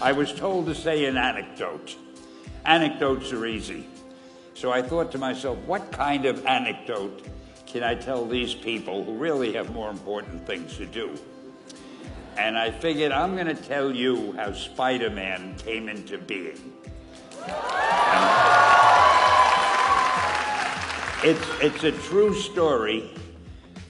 I was told to say an anecdote. Anecdotes are easy. So I thought to myself, what kind of anecdote can I tell these people who really have more important things to do? And I figured I'm going to tell you how Spider-Man came into being. It's a true story,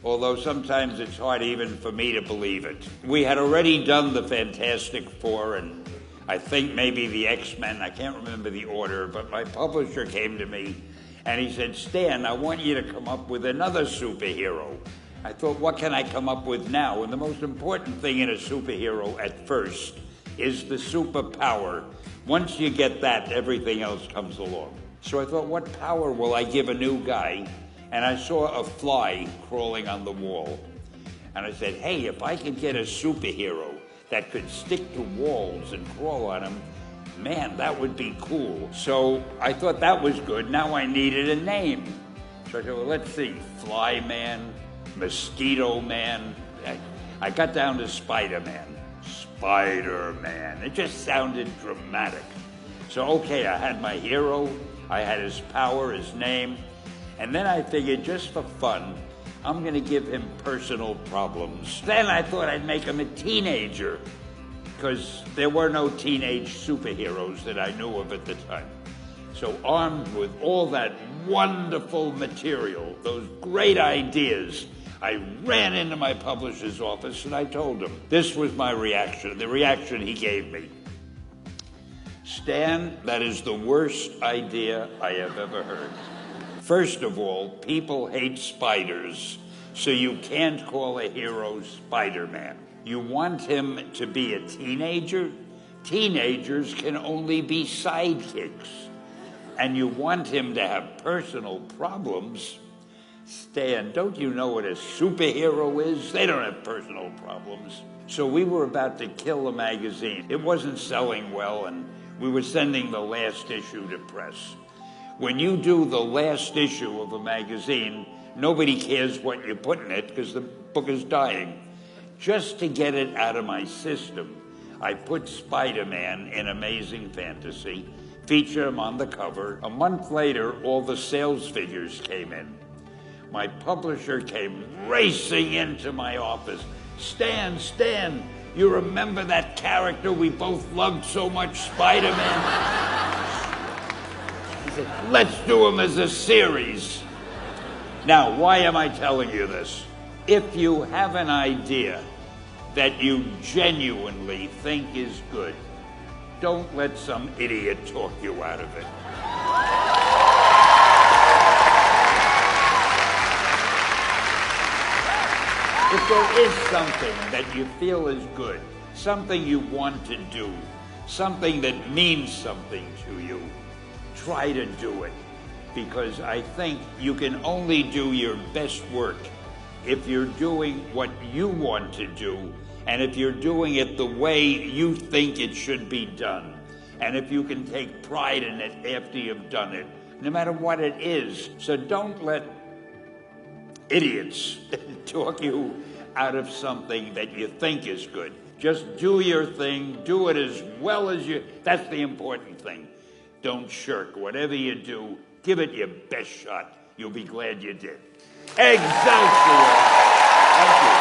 although sometimes it's hard even for me to believe it. We had already done the Fantastic Four and I think maybe the X-Men, I can't remember the order, but my publisher came to me and he said, Stan, I want you to come up with another superhero. I thought, what can I come up with now? And the most important thing in a superhero at first is the superpower. Once you get that, everything else comes along. So I thought, what power will I give a new guy? And I saw a fly crawling on the wall. And I said, hey, if I could get a superhero that could stick to walls and crawl on them, man, that would be cool. So I thought that was good. Now I needed a name. So I said, well, let's see, Fly Man, Mosquito Man. I got down to Spider-Man. Spider-Man. It just sounded dramatic. So, okay, I had my hero, I had his power, his name, and then I figured just for fun, I'm going to give him personal problems. Then I thought I'd make him a teenager, because there were no teenage superheroes that I knew of at the time. So armed with all that wonderful material, those great ideas, I ran into my publisher's office and I told him. This was my reaction, the reaction he gave me. Stan, that is the worst idea I have ever heard. First of all, people hate spiders, so you can't call a hero Spider-Man. You want him to be a teenager? Teenagers can only be sidekicks. And you want him to have personal problems? Stan, don't you know what a superhero is? They don't have personal problems. So we were about to kill the magazine. It wasn't selling well, and we were sending the last issue to press. When you do the last issue of a magazine, nobody cares what you put in it because the book is dying. Just to get it out of my system, I put Spider-Man in Amazing Fantasy, featured him on the cover. A month later, all the sales figures came in. My publisher came racing into my office. Stan, you remember that character we both loved so much, Spider-Man? He said, let's do him as a series. Now, why am I telling you this? If you have an idea that you genuinely think is good, don't let some idiot talk you out of it. If there is something that you feel is good, something you want to do, something that means something to you, try to do it. Because I think you can only do your best work if you're doing what you want to do, and if you're doing it the way you think it should be done, and if you can take pride in it after you've done it, no matter what it is. So don't let idiots talk you out of something that you think is good. Just do your thing, do it as well as you, that's the important thing. Don't shirk. Whatever you do, give it your best shot. You'll be glad you did. Excelsior! Thank you.